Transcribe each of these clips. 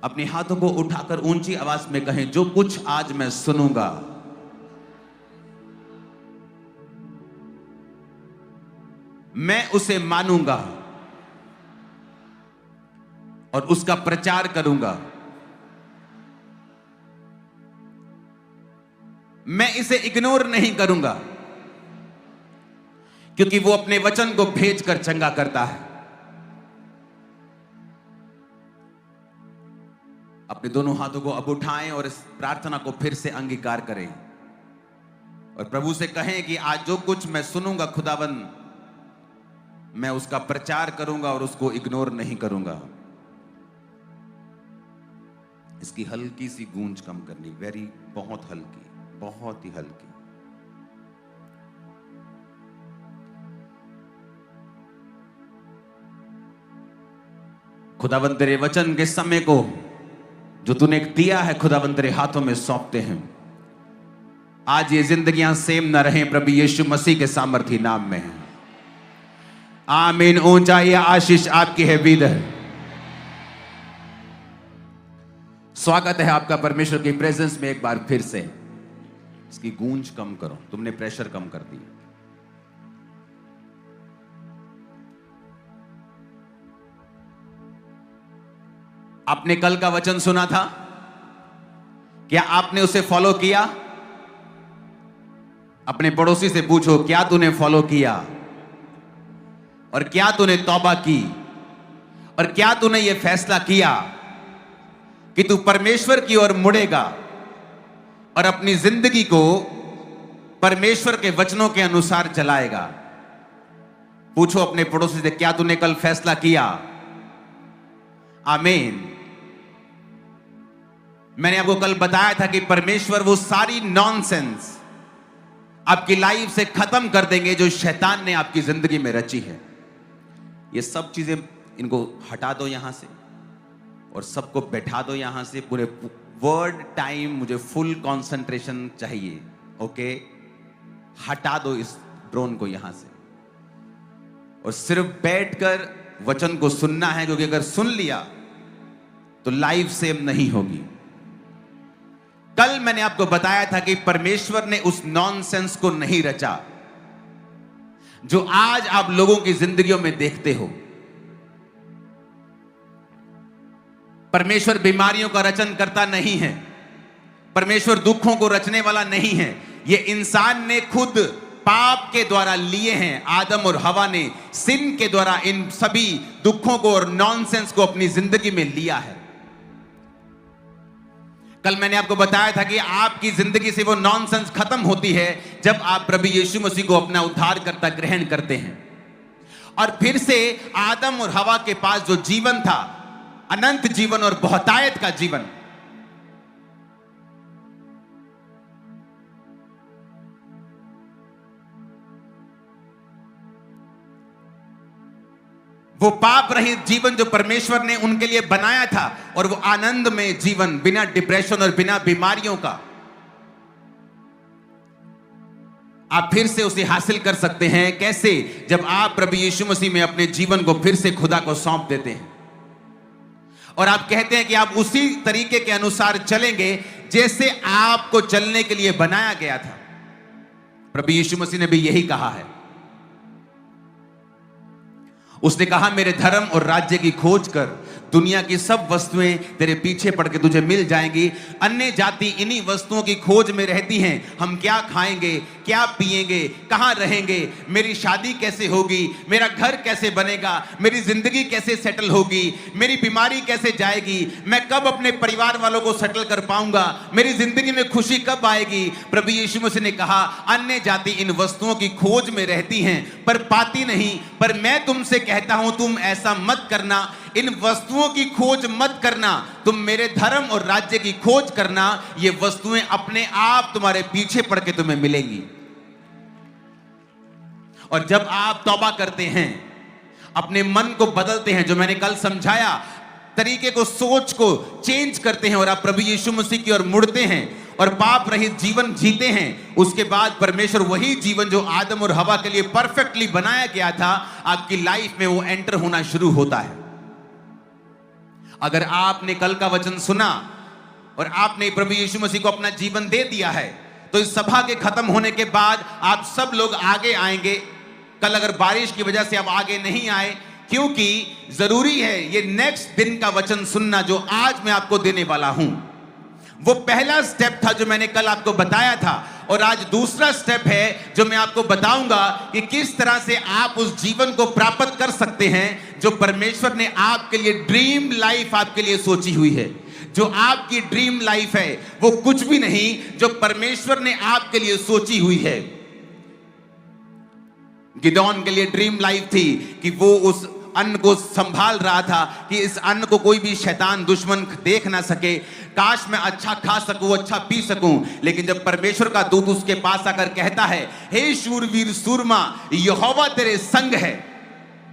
अपने हाथों को उठाकर ऊंची आवाज में कहें, जो कुछ आज मैं सुनूंगा मैं उसे मानूंगा और उसका प्रचार करूंगा। मैं इसे इग्नोर नहीं करूंगा, क्योंकि वो अपने वचन को भेजकर चंगा करता है। अपने दोनों हाथों को अब उठाएं और इस प्रार्थना को फिर से अंगीकार करें और प्रभु से कहें कि आज जो कुछ मैं सुनूंगा खुदावन, मैं उसका प्रचार करूंगा और उसको इग्नोर नहीं करूंगा। इसकी हल्की सी गूंज कम करनी, बहुत हल्की, बहुत ही हल्की। खुदावन तेरे वचन के समय को जो तूने दिया है खुदावन तेरे हाथों में सौंपते हैं। आज ये जिंदगियां सेम न रहें प्रभु यीशु मसीह के सामर्थी नाम में है। आमीन। ऊंचाई आशीष आपकी है विद। स्वागत है आपका परमेश्वर की प्रेजेंस में एक बार फिर से। इसकी गूंज कम करो, तुमने प्रेशर कम कर दिया। आपने कल का वचन सुना था, क्या आपने उसे फॉलो किया? अपने पड़ोसी से पूछो, क्या तूने फॉलो किया? और क्या तूने तौबा की? और क्या तूने यह फैसला किया कि तू परमेश्वर की ओर मुड़ेगा और अपनी जिंदगी को परमेश्वर के वचनों के अनुसार चलाएगा? पूछो अपने पड़ोसी से, क्या तूने कल फैसला किया? आमीन। मैंने आपको कल बताया था कि परमेश्वर वो सारी नॉनसेंस आपकी लाइफ से खत्म कर देंगे जो शैतान ने आपकी जिंदगी में रची है। ये सब चीजें इनको हटा दो यहां से और सबको बैठा दो यहां से। पूरे वर्ड टाइम मुझे फुल कंसंट्रेशन चाहिए। ओके, हटा दो इस ड्रोन को यहां से और सिर्फ बैठकर वचन को सुनना है, क्योंकि अगर सुन लिया तो लाइफ सेम नहीं होगी। कल मैंने आपको बताया था कि परमेश्वर ने उस नॉनसेंस को नहीं रचा जो आज आप लोगों की जिंदगियों में देखते हो। परमेश्वर बीमारियों का रचन करता नहीं है, परमेश्वर दुखों को रचने वाला नहीं है। यह इंसान ने खुद पाप के द्वारा लिए हैं। आदम और हवा ने सिन के द्वारा इन सभी दुखों को और नॉनसेंस को अपनी जिंदगी में लिया है। कल मैंने आपको बताया था कि आपकी जिंदगी से वो नॉनसेंस खत्म होती है जब आप प्रभु यीशु मसीह को अपना उद्धारकर्ता ग्रहण करते हैं और फिर से आदम और हवा के पास जो जीवन था, अनंत जीवन और बहुतायत का जीवन, वो पाप रहित जीवन जो परमेश्वर ने उनके लिए बनाया था और वो आनंद में जीवन बिना डिप्रेशन और बिना बीमारियों का, आप फिर से उसे हासिल कर सकते हैं। कैसे? जब आप प्रभु यीशु मसीह में अपने जीवन को फिर से खुदा को सौंप देते हैं और आप कहते हैं कि आप उसी तरीके के अनुसार चलेंगे जैसे आपको चलने के लिए बनाया गया था। प्रभु यीशु मसीह ने भी यही कहा है। उसने कहा, मेरे धर्म और राज्य की खोज कर, दुनिया की सब वस्तुएं तेरे पीछे पड़ के तुझे मिल जाएंगी। अन्य जाति इन्हीं वस्तुओं की खोज में रहती हैं। हम क्या खाएंगे, क्या पिएंगे, कहां रहेंगे, मेरी शादी कैसे होगी, मेरा घर कैसे बनेगा, मेरी जिंदगी कैसे सेटल होगी, मेरी बीमारी कैसे जाएगी, मैं कब अपने परिवार वालों को सेटल कर पाऊंगा, मेरी जिंदगी में खुशी कब आएगी। प्रभु यीशु मसीह ने कहा, अन्य जाति इन वस्तुओं की खोज में रहती हैं पर पाती नहीं। पर मैं तुमसे कहता हूं, तुम ऐसा मत करना, इन वस्तुओं की खोज मत करना, तुम मेरे धर्म और राज्य की खोज करना। ये वस्तुएं अपने आप तुम्हारे पीछे पड़ के तुम्हें मिलेंगी। और जब आप तौबा करते हैं, अपने मन को बदलते हैं, जो मैंने कल समझाया, तरीके को, सोच को चेंज करते हैं और आप प्रभु यीशु मसीह की ओर मुड़ते हैं और पाप रहित जीवन जीते हैं, उसके बाद परमेश्वर वही जीवन जो आदम और हवा के लिए परफेक्टली बनाया गया था, आपकी लाइफ में वो एंटर होना शुरू होता है। अगर आपने कल का वचन सुना और आपने प्रभु यीशु मसीह को अपना जीवन दे दिया है, तो इस सभा के खत्म होने के बाद आप सब लोग आगे आएंगे। कल अगर बारिश की वजह से आप आगे नहीं आए, क्योंकि जरूरी है ये नेक्स्ट दिन का वचन सुनना जो आज मैं आपको देने वाला हूं। वो पहला स्टेप था जो मैंने कल आपको बताया था, और आज दूसरा स्टेप है जो मैं आपको बताऊंगा कि किस तरह से आप उस जीवन को प्राप्त कर सकते हैं जो परमेश्वर ने आपके लिए ड्रीम लाइफ आपके लिए सोची हुई है। जो आपकी ड्रीम लाइफ है वो कुछ भी नहीं जो परमेश्वर ने आपके लिए सोची हुई है। गिदोन के लिए ड्रीम लाइफ थी कि वो उस अन्न को संभाल रहा था कि इस अन्न को कोई भी शैतान दुश्मन देख ना सके। काश मैं अच्छा खा सकूं, अच्छा पी सकूं। लेकिन जब परमेश्वर का दूत उसके पास आकर कहता है, हे शूरवीर सूरमा, यहोवा तेरे संग है,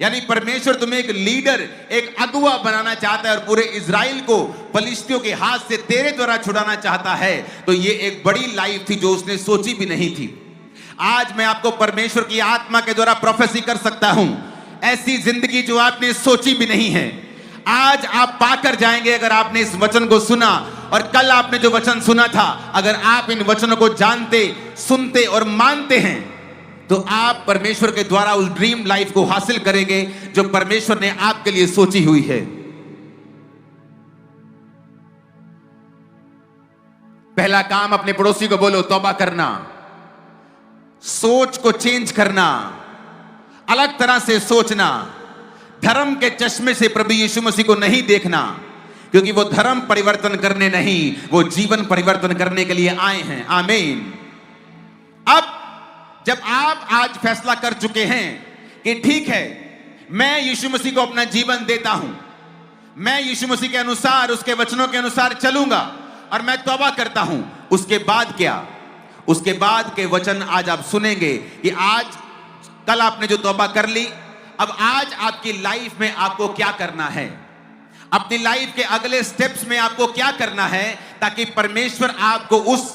यानी परमेश्वर तुम्हें एक लीडर, एक अगुवा बनाना चाहता है और पूरे इजराइल को फलिश्तियों के हाथ से तेरे द्वारा छुड़ाना चाहता है, तो ये एक बड़ी लाइफ थी जो उसने सोची भी नहीं थी। आज मैं आपको परमेश्वर की आत्मा के द्वारा प्रोफेसी कर सकता हूं, ऐसी जिंदगी जो आपने सोची भी नहीं है आज आप पाकर जाएंगे अगर आपने इस वचन को सुना। और कल आपने जो वचन सुना था, अगर आप इन वचनों को जानते, सुनते और मानते हैं, तो आप परमेश्वर के द्वारा उस ड्रीम लाइफ को हासिल करेंगे जो परमेश्वर ने आपके लिए सोची हुई है। पहला काम, अपने पड़ोसी को बोलो तौबा करना, सोच को चेंज करना, अलग तरह से सोचना, धर्म के चश्मे से प्रभु यीशु मसीह को नहीं देखना, क्योंकि वो धर्म परिवर्तन करने नहीं, वो जीवन परिवर्तन करने के लिए आए हैं। आमीन। अब जब आप आज फैसला कर चुके हैं कि ठीक है, मैं यीशु मसीह को अपना जीवन देता हूं, मैं यीशु मसीह के अनुसार, उसके वचनों के अनुसार चलूंगा और मैं तौबा करता हूं, उसके बाद क्या? उसके बाद के वचन आज आप सुनेंगे कि आज कल आपने जो तौबा कर ली, अब आज आपकी लाइफ में आपको क्या करना है, अपनी लाइफ के अगले स्टेप्स में आपको क्या करना है, ताकि परमेश्वर आपको उस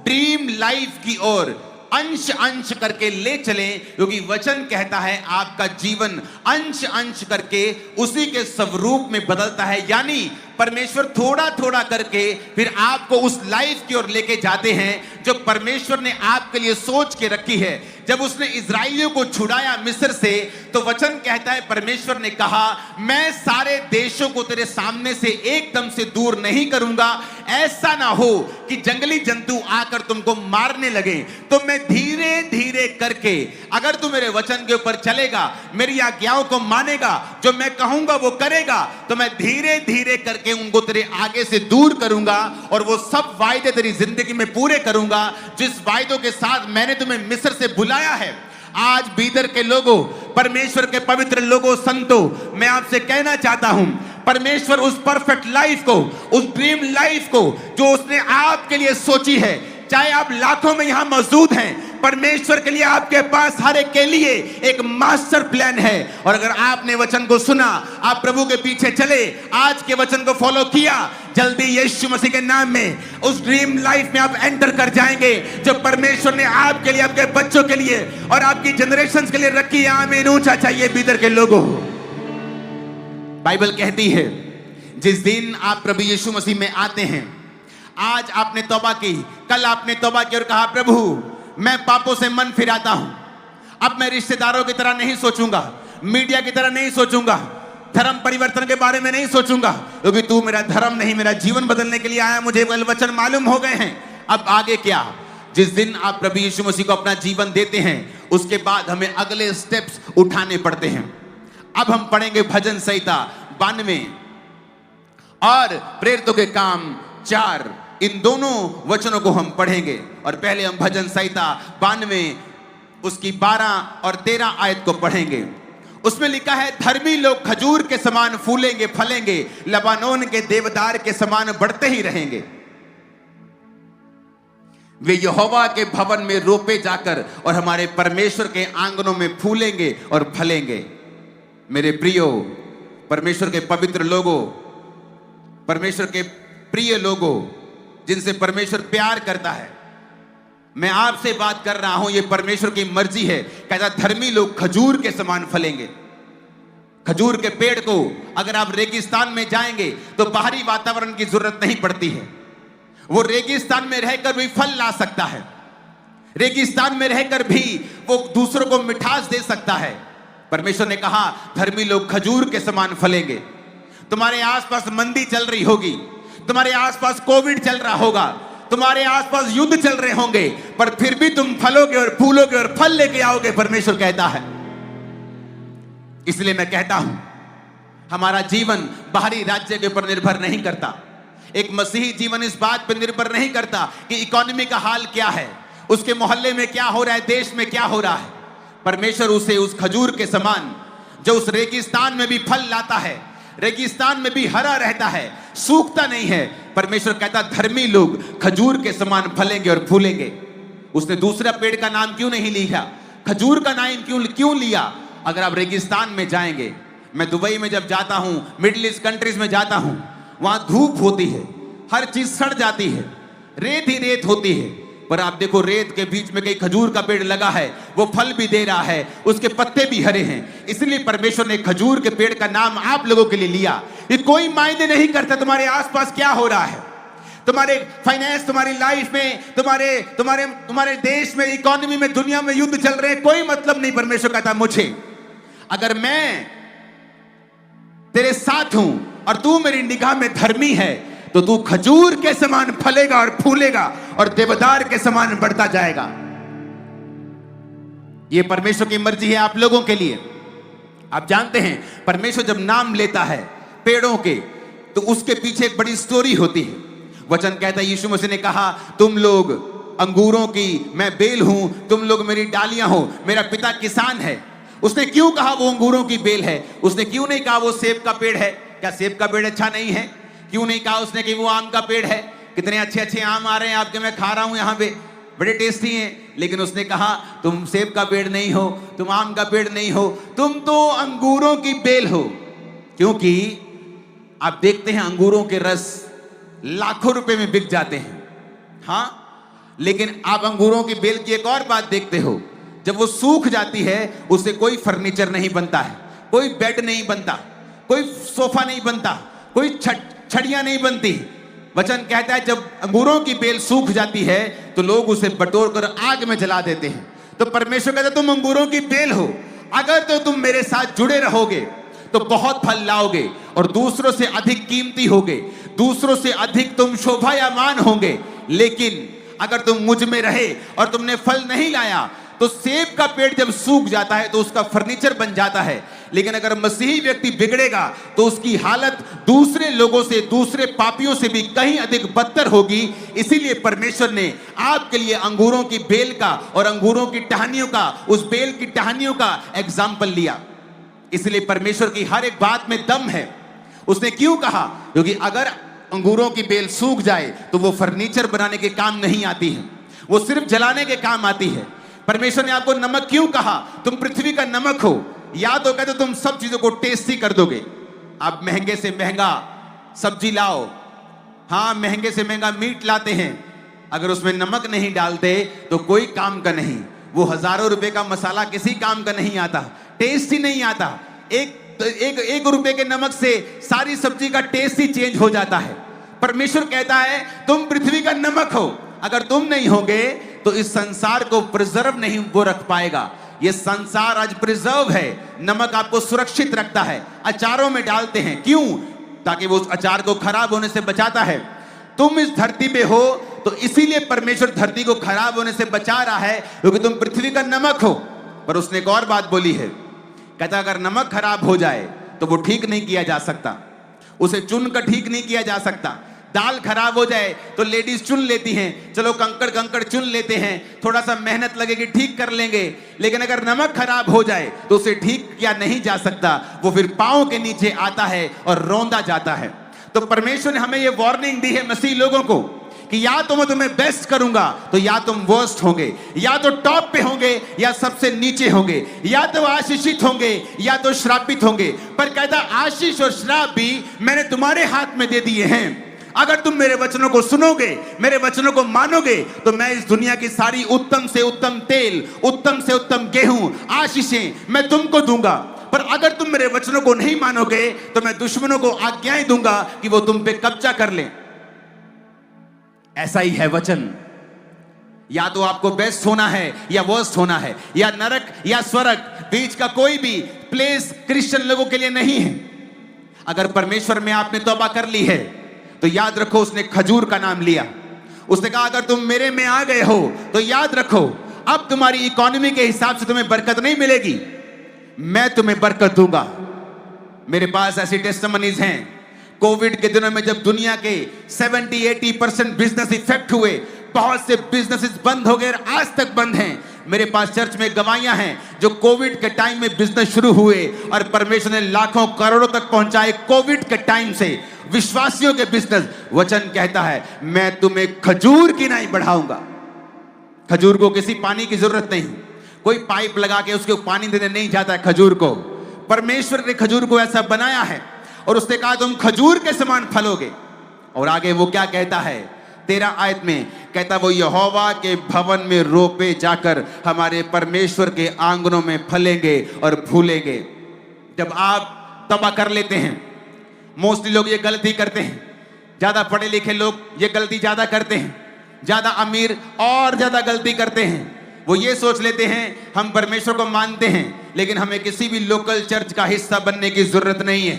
ड्रीम लाइफ की ओर अंश अंश करके ले चले। क्योंकि वचन कहता है आपका जीवन अंश अंश करके उसी के स्वरूप में बदलता है, यानी परमेश्वर थोड़ा थोड़ा करके फिर आपको उस लाइफ की ओर लेके जाते हैं जो परमेश्वर ने आपके लिए सोच के रखी है। जब उसने इजराइलियों को छुड़ाया मिस्र से, तो वचन कहता है परमेश्वर ने कहा, मैं सारे देशों को तेरे सामने से एकदम से दूर नहीं करूंगा, ऐसा ना हो कि जंगली जंतु आकर तुमको मारने लगे। तो मैं धीरे धीरे करके, अगर तू मेरे वचन के ऊपर चलेगा, मेरी आज्ञाओं को मानेगा, जो मैं कहूंगा वो करेगा, तो मैं धीरे धीरे करके उनको तेरे आगे से दूर करूंगा और वो सब वायदे तेरी जिंदगी में पूरे करूंगा जिस वायदों के साथ मैंने तुम्हें मिस्र से बुलाया है। आज बीदर के लोगों, परमेश्वर के पवित्र लोगों, संतों, मैं आपसे कहना चाहता हूं, परमेश्वर उस परफेक्ट लाइफ को, उस ड्रीम लाइफ को जो उसने आपके लिए सोची है, चाहे आप लाखों में यहां मौजूद हैं, परमेश्वर के लिए आपके पास हर एक के लिए एक मास्टर प्लान है। और अगर आपने वचन को सुना, आप प्रभु के पीछे चले, आज के वचन को फॉलो किया, जल्दी यीशु मसीह के नाम में उस ड्रीम लाइफ में आप एंटर कर जाएंगे जो परमेश्वर ने आपके लिए, आपके बच्चों के लिए और आपकी जनरेशंस के लिए रखी है। आमीन। ऊंचा चाहिए बीदर के लोगों। बाइबल कहती है जिस दिन आप प्रभु यीशु मसीह में आते हैं, आज आपने तौबा की, कल आपने तौबा की और कहा, प्रभु मैं पापों से मन फिराता हूं, अब मैं रिश्तेदारों की तरह नहीं सोचूंगा, मीडिया की तरह नहीं सोचूंगा, धर्म परिवर्तन के बारे में नहीं सोचूंगा, क्योंकि तू मेरा धर्म नहीं, मेरा जीवन बदलने के लिए आया, मुझे वचन मालूम हो गए हैं। अब आगे क्या? जिस दिन आप प्रभु यीशु मसीह को अपना जीवन देते हैं, उसके बाद हमें अगले स्टेप्स उठाने पड़ते हैं। अब हम पढ़ेंगे भजन संहिता 92 और प्रेरितों के काम 4, इन दोनों वचनों को हम पढ़ेंगे। और पहले हम भजन संहिता 92 उसकी 12 और 13 आयत को पढ़ेंगे। उसमें लिखा है, धर्मी लोग खजूर के समान फूलेंगे, फलेंगे, लबानोन के देवदार के समान बढ़ते ही रहेंगे। वे यहोवा के भवन में रोपे जाकर और हमारे परमेश्वर के आंगनों में फूलेंगे और फलेंगे। मेरे प्रियो, परमेश्वर के पवित्र लोगों, परमेश्वर के प्रिय लोगों, जिनसे परमेश्वर प्यार करता है, मैं आपसे बात कर रहा हूं, ये परमेश्वर की मर्जी है। कहता धर्मी लोग खजूर के समान फलेंगे। खजूर के पेड़ को अगर आप रेगिस्तान में जाएंगे तो बाहरी वातावरण की जरूरत नहीं पड़ती है। वो रेगिस्तान में रहकर भी फल ला सकता है, रेगिस्तान में रहकर भी वो दूसरों को मिठास दे सकता है। परमेश्वर ने कहा धर्मी लोग खजूर के समान फलेंगे। तुम्हारे आसपास मंदी चल रही होगी, तुम्हारे आसपास कोविड चल रहा होगा, तुम्हारे आसपास युद्ध चल रहे होंगे, पर फिर भी तुम फलोगे और फूलोगे और फल लेके आओगे, परमेश्वर कहता है। इसलिए मैं कहता हूं हमारा जीवन बाहरी राज्य के ऊपर निर्भर नहीं करता। एक मसीही जीवन इस बात पर निर्भर नहीं करता कि इकोनॉमी का हाल क्या है, उसके मोहल्ले में क्या हो रहा है, देश में क्या हो रहा है। परमेश्वर उसे उस खजूर के समान जो उस रेगिस्तान में भी फल लाता है, रेगिस्तान में भी हरा रहता है, सूखता नहीं है, परमेश्वर कहता धर्मी लोग खजूर के समान फलेंगे और फूलेंगे। उसने दूसरा पेड़ का नाम क्यों नहीं लिया, खजूर का नाम क्यों लिया? अगर आप रेगिस्तान में जाएंगे, मैं दुबई में जब जाता हूं, मिडिल ईस्ट कंट्रीज में जाता हूं, वहां धूप होती है, हर चीज सड़ जाती है, रेत ही रेत होती है, पर आप देखो रेत के बीच में कहीं खजूर का पेड़ लगा है, वो फल भी दे रहा है, उसके पत्ते भी हरे हैं। इसलिए परमेश्वर ने खजूर के पेड़ का नाम आप लोगों के लिए लिया। ये कोई मायने नहीं करता तुम्हारे आसपास क्या हो रहा है, तुम्हारे फाइनेंस, तुम्हारी लाइफ में, तुम्हारे देश में, इकोनॉमी में, दुनिया में युद्ध चल रहे हैं, कोई मतलब नहीं। परमेश्वर कहता मुझे अगर मैं तेरे साथ हूं और तू मेरी निगाह में धर्मी है तो तू खजूर के समान फलेगा और फूलेगा और देवदार के समान बढ़ता जाएगा। यह परमेश्वर की मर्जी है आप लोगों के लिए। आप जानते हैं परमेश्वर जब नाम लेता है पेड़ों के तो उसके पीछे एक बड़ी स्टोरी होती है। वचन कहता है यीशु मसीह ने कहा तुम लोग अंगूरों की, मैं बेल हूं, तुम लोग मेरी डालियां हो, मेरा पिता किसान है। उसने क्यों कहा वो अंगूरों की बेल है? उसने क्यों नहीं कहा वो सेब का पेड़ है? क्या सेब का पेड़ अच्छा नहीं है? क्यों नहीं कहा उसने कि वो आम का पेड़ है? कितने अच्छे अच्छे आम आ रहे हैं आपके, मैं खा रहा हूं यहाँ पे, बड़े टेस्टी हैं। लेकिन उसने कहा तुम सेब का पेड़ नहीं हो, तुम आम का पेड़ नहीं हो, तुम तो अंगूरों की बेल हो। क्योंकि आप देखते हैं अंगूरों के रस लाखों रुपए में बिक जाते हैं, हाँ, लेकिन आप अंगूरों की बेल की एक और बात देखते हो, जब वो सूख जाती है उससे कोई फर्नीचर नहीं बनता है, कोई बेड नहीं बनता, कोई सोफा नहीं बनता, कोई छड़ियां नहीं बनती। वचन कहता है जब अंगूरों की बेल सूख जाती है तो लोग उसे बटोर कर आग में जला देते हैं। तो परमेश्वर कहता है तुम अंगूरों की बेल हो, अगर तो तुम मेरे साथ जुड़े रहोगे तो बहुत फल लाओगे और दूसरों से अधिक कीमती होगे, दूसरों से अधिक तुम शोभायमान होंगे। लेकिन अगर तुम मुझ में रहे और तुमने फल नहीं लाया तो सेब का पेड़ जब सूख जाता है तो उसका फर्नीचर बन जाता है, लेकिन अगर मसीही व्यक्ति बिगड़ेगा तो उसकी हालत दूसरे लोगों से, दूसरे पापियों से भी कहीं अधिक बदतर होगी। इसीलिए परमेश्वर ने आपके लिए अंगूरों की बेल का और अंगूरों की टहनियों का, उस बेल की टहनियों का एग्जाम्पल लिया। इसलिए परमेश्वर की हर एक बात में दम है। उसने क्यों कहा? क्योंकि अगर अंगूरों की बेल सूख जाए तो वो फर्नीचर बनाने के काम नहीं आती है, वो सिर्फ जलाने के काम आती है। परमेश्वर ने आपको नमक क्यों कहा? तुम पृथ्वी का नमक हो। या तो कहते तुम सब चीजों को टेस्टी कर दोगे, आप महंगे से महंगा सब्जी लाओ, हाँ, महंगे से महंगा मीट लाते हैं, अगर उसमें नमक नहीं डालते तो कोई काम का नहीं। वो हजारों रुपए का मसाला किसी काम का नहीं आता, टेस्ट ही नहीं आता। एक रुपए के नमक से सारी सब्जी का टेस्ट ही चेंज हो जाता है। परमेश्वर कहता है तुम पृथ्वी का नमक हो, अगर तुम नहीं होगे तो इस संसार को प्रिजर्व नहीं वो रख पाएगा। ये संसार आज प्रिजर्व है, नमक आपको सुरक्षित रखता है। अचारों में डालते हैं, क्यों? ताकि वो उस अचार को खराब होने से बचाता है। तुम इस धरती पे हो तो इसीलिए परमेश्वर धरती को खराब होने से बचा रहा है, क्योंकि तुम पृथ्वी का नमक हो। पर उसने एक और बात बोली है, कहता अगर नमक खराब हो जाए तो वो ठीक नहीं किया जा सकता, उसे चुनकर ठीक नहीं किया जा सकता। दाल खराब हो जाए तो लेडीज चुन लेती हैं, चलो कंकड़ चुन लेते हैं, थोड़ा सा मेहनत लगेगी, ठीक कर लेंगे। लेकिन अगर नमक खराब हो जाए तो उसे ठीक किया नहीं जा सकता, वो फिर पांव के नीचे आता है और रौंदा जाता है। तो परमेश्वर ने हमें ये वार्निंग दी है मसीह लोगों को कि या तो मैं तुम्हें बेस्ट करूंगा तो या तुम वर्स्ट होंगे, या तो टॉप पे होंगे या सबसे नीचे होंगे, या तो आशीषित होंगे या तो श्रापित होंगे। पर कहता आशीष और श्राप भी मैंने तुम्हारे हाथ में दे दिए हैं। अगर तुम मेरे वचनों को सुनोगे, मेरे वचनों को मानोगे, तो मैं इस दुनिया की सारी उत्तम से उत्तम तेल, उत्तम से उत्तम गेहूं, आशीषें मैं तुमको दूंगा। पर अगर तुम मेरे वचनों को नहीं मानोगे तो मैं दुश्मनों को आज्ञाएं दूंगा कि वो तुम पे कब्जा कर लें। ऐसा ही है वचन। या तो आपको बेस्ट होना है या वर्स्ट होना है, या नरक या स्वर्ग, बीच का कोई भी प्लेस क्रिश्चियन लोगों के लिए नहीं है। अगर परमेश्वर में आपने तौबा कर ली है तो याद रखो, उसने खजूर का नाम लिया। उसने कहा अगर तुम मेरे में आ गए हो तो याद रखो, अब तुम्हारी इकोनॉमी के हिसाब से तुम्हें बरकत नहीं मिलेगी, मैं तुम्हें बरकत दूंगा। मेरे पास ऐसी टेस्टिमनीज हैं, कोविड के दिनों में जब दुनिया के 70-80% बिजनेस इफेक्ट हुए, बहुत से बिजनेसेस बंद हो गए, आज तक बंद हैं। मेरे पास चर्च में गवाहियां हैं जो कोविड के टाइम में बिजनेस शुरू हुए और परमेश्वर ने लाखों करोड़ों तक पहुंचाए कोविड के टाइम से, विश्वासियों के बिजनेस। वचन कहता है मैं तुम्हें खजूर की नहीं बढ़ाऊंगा। खजूर को किसी पानी की जरूरत नहीं, कोई पाइप लगा के उसको पानी देने नहीं जाता है खजूर को। परमेश्वर ने खजूर को ऐसा बनाया है और उसने कहा तुम खजूर के समान फलोगे। और आगे वो क्या कहता है 13 आयत में, कहता वो यहोवा के भवन में रोपे जाकर हमारे परमेश्वर के आंगनों में फलेंगे और फूलेंगे। जब आप तौबा कर लेते हैं, मोस्टली लोग ये गलती करते हैं, ज्यादा पढ़े लिखे लोग ये गलती ज्यादा करते हैं, ज्यादा अमीर और ज्यादा गलती करते हैं। वो ये सोच लेते हैं हम परमेश्वर को मानते हैं लेकिन हमें किसी भी लोकल चर्च का हिस्सा बनने की जरूरत नहीं है।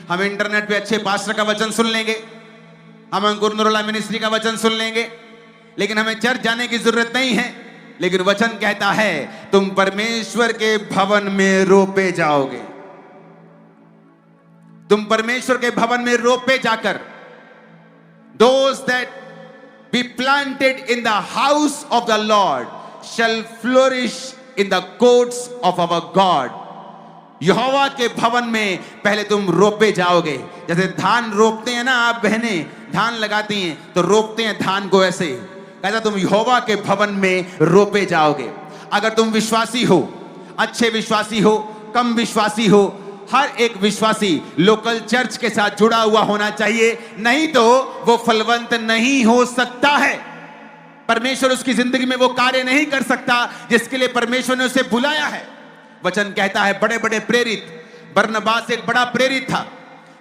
हम इंटरनेट पे अच्छे पास्टर का वचन सुन लेंगे, हम अंकुर नूरुल्लाह मिनिस्ट्री का वचन सुन लेंगे, लेकिन हमें चर्च जाने की जरूरत नहीं है। लेकिन वचन कहता है तुम परमेश्वर के भवन में रोपे जाओगे। तुम परमेश्वर के भवन में रोपे जाकर, those that be planted in the house of the Lord shall flourish in the courts of our God। यहोवा के भवन में पहले तुम रोपे जाओगे। जैसे धान रोपते हैं ना, आप बहनें धान लगाती हैं तो रोपते हैं धान को ऐसे, कहता तुम यहोवा के भवन में रोपे जाओगे। अगर तुम विश्वासी हो, अच्छे विश्वासी हो, कम विश्वासी हो, हर एक विश्वासी लोकल चर्च के साथ जुड़ा हुआ होना चाहिए, नहीं तो वो फलवंत नहीं हो सकता है। परमेश्वर उसकी जिंदगी में वो कार्य नहीं कर सकता जिसके लिए परमेश्वर ने उसे बुलाया है। वचन कहता है बड़े बड़े प्रेरित, बरनबास एक बड़ा प्रेरित था,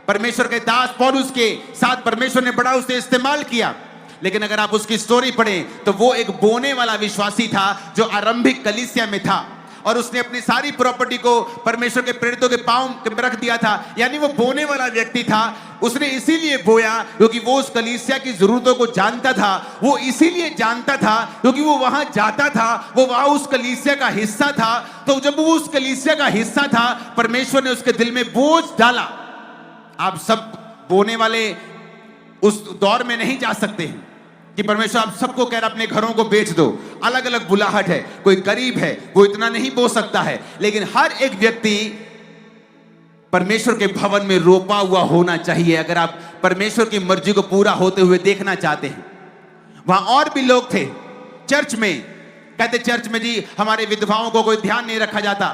परमेश्वर के दास पौलुस के साथ परमेश्वर ने बड़ा उसे इस्तेमाल किया। लेकिन अगर आप उसकी स्टोरी पढ़ें तो वो एक बोने वाला विश्वासी था जो आरंभिक कलीसिया में था और उसने अपनी सारी प्रॉपर्टी को परमेश्वर के प्रेरितों के पांव में रख दिया था। यानी वो बोने वाला व्यक्ति था। उसने इसीलिए बोया क्योंकि वो उस कलीसिया की जरूरतों को जानता था। वो इसीलिए जानता था क्योंकि वो वहां जाता था, वो वहां उस कलीसिया का हिस्सा था। तो जब वो उस कलीसिया का हिस्सा था, परमेश्वर ने उसके दिल में बोझ डाला। आप सब बोने वाले उस दौर में नहीं जा सकते हैं कि परमेश्वर आप सबको कह रहा अपने घरों को बेच दो। अलग अलग बुलाहट है, कोई गरीब है वो इतना नहीं बो सकता है, लेकिन हर एक व्यक्ति परमेश्वर के भवन में रोपा हुआ होना चाहिए। अगर आप परमेश्वर की मर्जी को पूरा होते हुए देखना चाहते हैं। वहां और भी लोग थे चर्च में, कहते चर्च में जी हमारे विधवाओं को कोई ध्यान नहीं रखा जाता।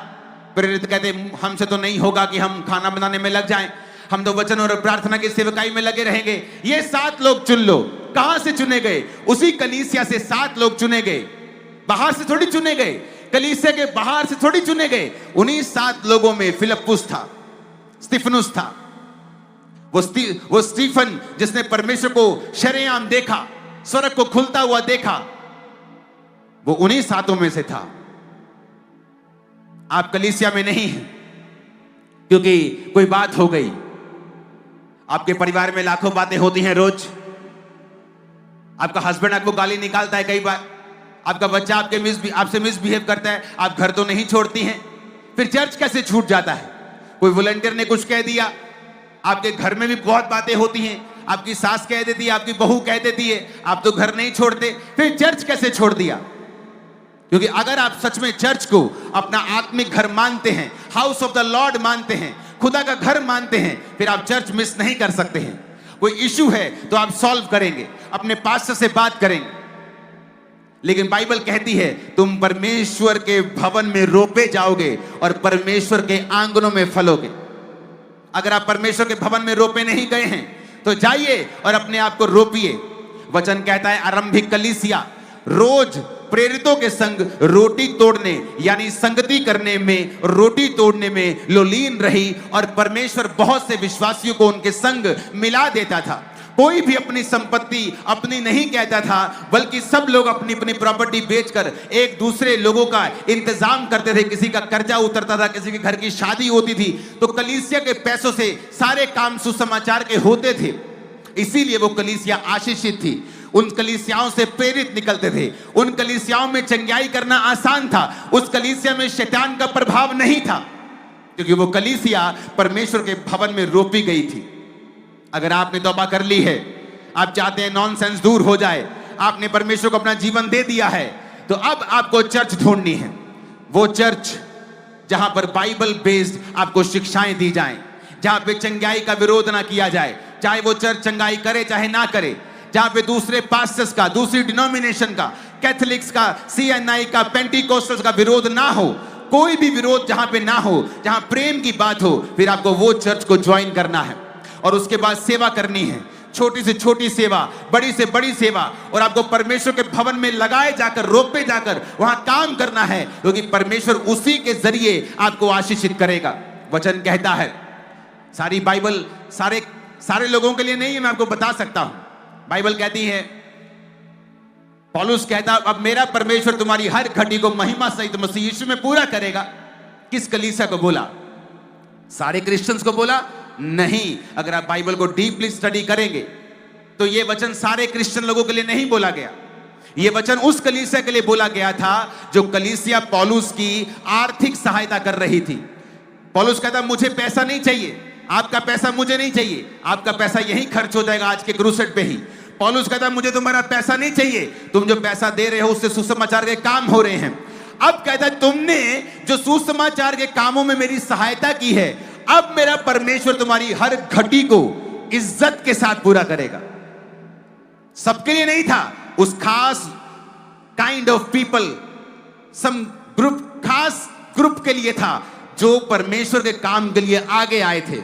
प्रेरित कहते हमसे तो नहीं होगा कि हम खाना बनाने में लग जाएं, हम तो वचन और प्रार्थना की सेवकाई में लगे रहेंगे। ये 7 लोग चुन लो। कहां से चुने गए? उसी कलीसिया से 7 लोग चुने गए, बाहर से थोड़ी चुने गए, कलीसिया के बाहर से थोड़ी चुने गए। उन्हीं 7 लोगों में फिलिप्पुस था, स्तिफनुस था, वो स्टीफन जिसने परमेश्वर को शरेआम देखा, स्वर्ग को खुलता हुआ देखा, वो उन्हीं 7 में से था। आप कलीसिया में नहीं हैं क्योंकि कोई बात हो गई। आपके परिवार में लाखों बातें होती हैं रोज। आपका हस्बैंड आपको गाली निकालता है कई बार, आपका बच्चा आपसे मिसबिहेव करता है, आप घर तो नहीं छोड़ती हैं, फिर चर्च कैसे छूट जाता है? कोई वॉलंटियर ने कुछ कह दिया, आपके घर में भी बहुत बातें होती हैं, आपकी सास कह देती है, आपकी बहू कह देती है, आप तो घर नहीं छोड़ते, फिर चर्च कैसे छोड़ दिया? क्योंकि अगर आप सच में चर्च को अपना आत्मिक घर मानते हैं, हाउस ऑफ द लॉर्ड मानते हैं, खुदा का घर मानते हैं, फिर आप चर्च मिस नहीं कर सकते हैं। कोई इशू है तो आप सॉल्व करेंगे, अपने पास्टर से बात करेंगे। लेकिन बाइबल कहती है तुम परमेश्वर के भवन में रोपे जाओगे और परमेश्वर के आंगनों में फलोगे। अगर आप परमेश्वर के भवन में रोपे नहीं गए हैं तो जाइए और अपने आप को रोपिए। वचन कहता है आरंभिक कलीसिया रोज प्रेरितों के संग रोटी तोड़ने यानी संगति करने में, रोटी तोड़ने में लीन रही और परमेश्वर बहुत से विश्वासियों को उनके संग मिला देता था। कोई भी अपनी संपत्ति अपनी नहीं कहता था, बल्कि सब लोग अपनी अपनी प्रॉपर्टी बेचकर एक दूसरे लोगों का इंतजाम करते थे। किसी का कर्जा उतरता था, किसी के घर की शादी होती थी, तो कलीसिया के पैसों से सारे काम सुसमाचार के होते थे। इसीलिए वो कलीसिया आशीषित थी। उन कलीसियाओं से प्रेरित निकलते थे। उन कलीसियाओं में चंगाई करना आसान था। उस कलीसिया में शैतान का प्रभाव नहीं था, क्योंकि वो कलीसिया परमेश्वर के भवन में रोपी गई थी। अगर आपने तौबा कर ली है, आप चाहते हैं नॉनसेंस दूर हो जाए, आपने परमेश्वर को अपना जीवन दे दिया है, तो अब आपको चर्च ढूंढनी है। वो चर्च जहां पर बाइबल बेस्ड आपको शिक्षाएं दी जाएं, जहां पे चंगाई का विरोध ना किया जाए, चाहे वो चर्च चंगाई करे चाहे ना करे, जहां पे दूसरे पास्टर्स का, दूसरी डिनोमिनेशन का, कैथोलिक्स का, सीएनआई का, पेंटिकोस्टल्स का विरोध ना हो। कोई भी विरोध जहां पे ना हो, जहां प्रेम की बात हो, फिर आपको वो चर्च को ज्वाइन करना है और उसके बाद सेवा करनी है। छोटी से छोटी सेवा, बड़ी से बड़ी सेवा, और आपको परमेश्वर के भवन में लगाए जाकर, रोपे जाकर वहां काम करना है, क्योंकि परमेश्वर उसी के जरिए आपको आशीषित करेगा। वचन कहता है, सारी बाइबल सारे लोगों के लिए नहीं है, मैं आपको बता सकता हूं। बाइबल कहती है, पौलुस कहता, अब मेरा परमेश्वर तुम्हारी हर घटी को महिमा सहित मसीह यीशु में पूरा करेगा। किस कलीसिया को बोला? सारे क्रिश्चियंस को बोला? नहीं। अगर आप बाइबल को डीपली स्टडी करेंगे तो यह वचन सारे क्रिश्चियन लोगों के लिए नहीं बोला गया। यह वचन उस कलीसिया के लिए बोला गया था जो कलीसिया पौलुस की आर्थिक सहायता कर रही थी। पौलुस कहता, मुझे पैसा नहीं चाहिए, आपका पैसा मुझे नहीं चाहिए, आपका पैसा यहीं खर्च हो जाएगा आज के क्रूसेड पे ही। पौलुस कहता, मुझे तुम्हारा पैसा नहीं चाहिए, तुम जो पैसा दे रहे हो उससे सुसमाचार के काम हो रहे हैं। अब कहता है, तुमने जो सुसमाचार के कामों में मेरी सहायता की है, अब मेरा परमेश्वर तुम्हारी हर घटी को इज्जत के साथ पूरा करेगा। सबके लिए नहीं था, उस खास kind of people, some group, खास ग्रुप के लिए था जो परमेश्वर के काम के लिए आगे आए थे।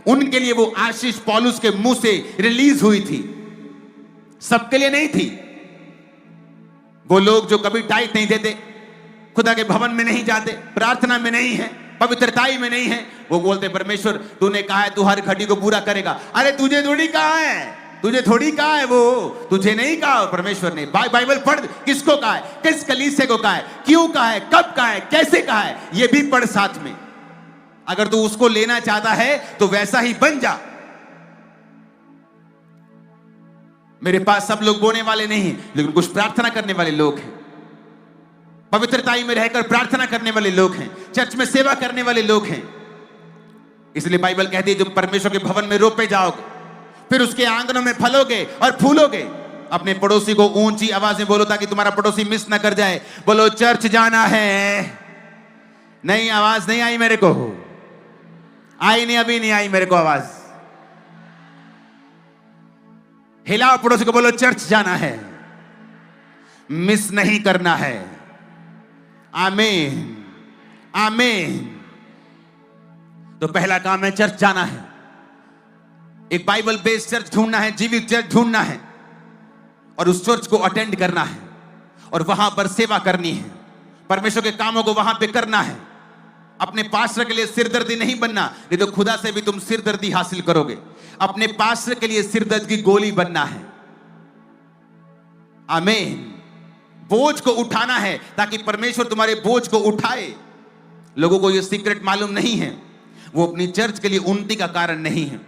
उनके लिए वो आशीष पौलुस के मुंह से रिलीज हुई थी, सबके लिए नहीं थी। वो लोग जो कभी टाइट नहीं देते, खुदा के भवन में नहीं जाते, प्रार्थना में नहीं है, पवित्रताई में नहीं है, वो बोलते, परमेश्वर तूने कहा है तू हर घटी को पूरा करेगा। अरे तुझे थोड़ी कहा है, तुझे थोड़ी कहा है, वो तुझे नहीं कहा परमेश्वर ने। बाइबल पढ़, किसको कहा है, किस कलीसिया को कहा है, क्यों कहा है, कब कहा है, कैसे कहा है, ये भी पढ़ साथ में। अगर तू उसको लेना चाहता है तो वैसा ही बन जा। मेरे पास सब लोग बोने वाले नहीं हैं, लेकिन कुछ प्रार्थना करने वाले लोग हैं, पवित्रताई में रहकर प्रार्थना करने वाले लोग हैं, चर्च में सेवा करने वाले लोग हैं। इसलिए बाइबल कहती है, जब परमेश्वर के भवन में रोपे जाओगे, फिर उसके आंगनों में फलोगे और फूलोगे। अपने पड़ोसी को ऊंची आवाज में बोलो ताकि तुम्हारा पड़ोसी मिस ना कर जाए। बोलो, चर्च जाना है। नहीं, आवाज नहीं आई मेरे को, आई नहीं, अभी नहीं आई मेरे को आवाज। हिलाओ पड़ोसी को, बोलो चर्च जाना है, मिस नहीं करना है। आमीन, आमीन। तो पहला काम है चर्च जाना है, एक बाइबल बेस्ड चर्च ढूंढना है, जीवित चर्च ढूंढना है, और उस चर्च को अटेंड करना है और वहां पर सेवा करनी है, परमेश्वर के कामों को वहां पे करना है। अपने पास्टर के लिए सिरदर्दी नहीं बनना, नहीं तो खुदा से भी तुम सिरदर्दी हासिल करोगे। अपने पास्टर के लिए सिरदर्द की गोली बनना है। आमीन। बोझ को उठाना है ताकि परमेश्वर तुम्हारे बोझ को उठाए। लोगों को यह सीक्रेट मालूम नहीं है, वो अपनी चर्च के लिए उन्नति का कारण नहीं है,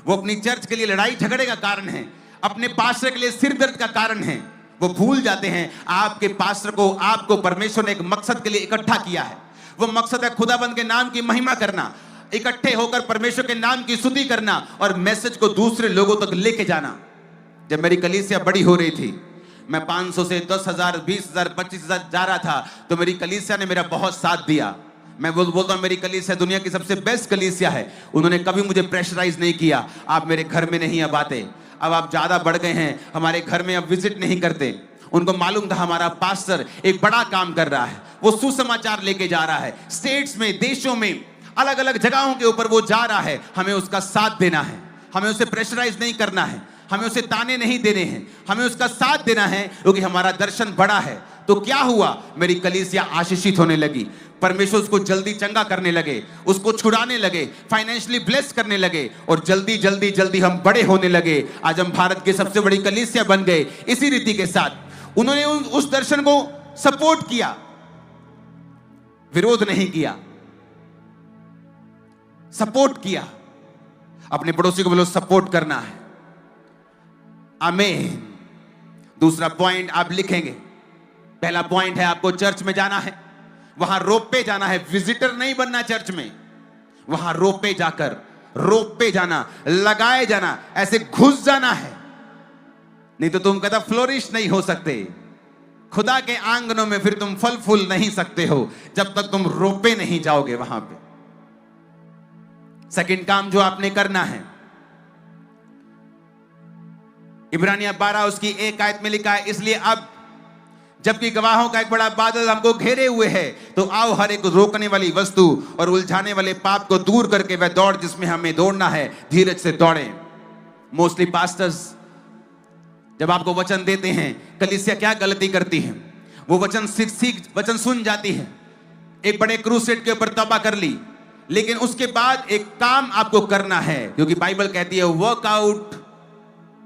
वो अपनी चर्च के लिए लड़ाई झगड़े का कारण है, अपने पास्टर के लिए सिरदर्द का कारण है। वो भूल जाते हैं आपके पास्टर को, आपको परमेश्वर ने एक मकसद के लिए इकट्ठा किया है। वो मकसद है खुदाबंद के नाम की महिमा करना, इकट्ठे होकर परमेश्वर के नाम की स्तुति करना और मैसेज को दूसरे लोगों तक लेके जाना। जब मेरी कलीसिया बड़ी हो रही थी, मैं 500 से 10,000, 20,000, 25,000 जा रहा था, तो मेरी कलीसिया ने मेरा बहुत साथ दिया। मैं बोलता हूँ मेरी कलीसिया दुनिया की सबसे बेस्ट कलीसिया है। उन्होंने कभी मुझे प्रेशराइज नहीं किया, आप मेरे घर में नहीं अब आते, अब आप ज्यादा बढ़ गए हैं, हमारे घर में अब विजिट नहीं करते। उनको मालूम था हमारा पास्टर एक बड़ा काम कर रहा है, वो सुसमाचार लेके जा रहा है, स्टेट्स में, देशों में, अलग अलग जगहों के ऊपर वो जा रहा है। हमें उसका साथ देना है, हमें उसे प्रेशराइज नहीं करना है, हमें उसे ताने नहीं देने हैं, हमें उसका साथ देना है, क्योंकि हमारा दर्शन बड़ा है। तो क्या हुआ? मेरी कलीसिया आशीषित होने लगी, परमेश्वर उसको जल्दी चंगा करने लगे, उसको छुड़ाने लगे, फाइनेंशियली ब्लेस करने लगे, और जल्दी जल्दी जल्दी हम बड़े होने लगे। आज हम भारत की सबसे बड़ी कलीसिया बन गए। इसी रीति के साथ उन्होंने उस दर्शन को सपोर्ट किया, विरोध नहीं किया, सपोर्ट किया। अपने पड़ोसी को बोलो सपोर्ट करना है। आमीन। दूसरा पॉइंट आप लिखेंगे। पहला पॉइंट है आपको चर्च में जाना है, वहां रोप पे जाना है, विजिटर नहीं बनना चर्च में, वहां रोप पे जाकर रोप पे जाना, लगाए जाना, ऐसे घुस जाना है, नहीं तो तुम कहता फ्लोरिश नहीं हो सकते। खुदा के आंगनों में फिर तुम फल फूल नहीं सकते हो जब तक तुम रोपे नहीं जाओगे वहां पे। सेकंड काम जो आपने करना है, इब्रानिया 12 उसकी 1 आयत में लिखा है, इसलिए अब जबकि गवाहों का एक बड़ा बादल हमको घेरे हुए है, तो आओ हर एक रोकने वाली वस्तु और उलझाने वाले पाप को दूर करके वह दौड़ जिसमें हमें दौड़ना है, धीरज से दौड़ें। मोस्टली पास्टर्स जब आपको वचन देते हैं, कलीसिया क्या गलती करती है? वो वचन वचन सुन जाती है, एक बड़े क्रूसेड के ऊपर तौबा कर ली, लेकिन उसके बाद एक काम आपको करना है, क्योंकि बाइबल कहती है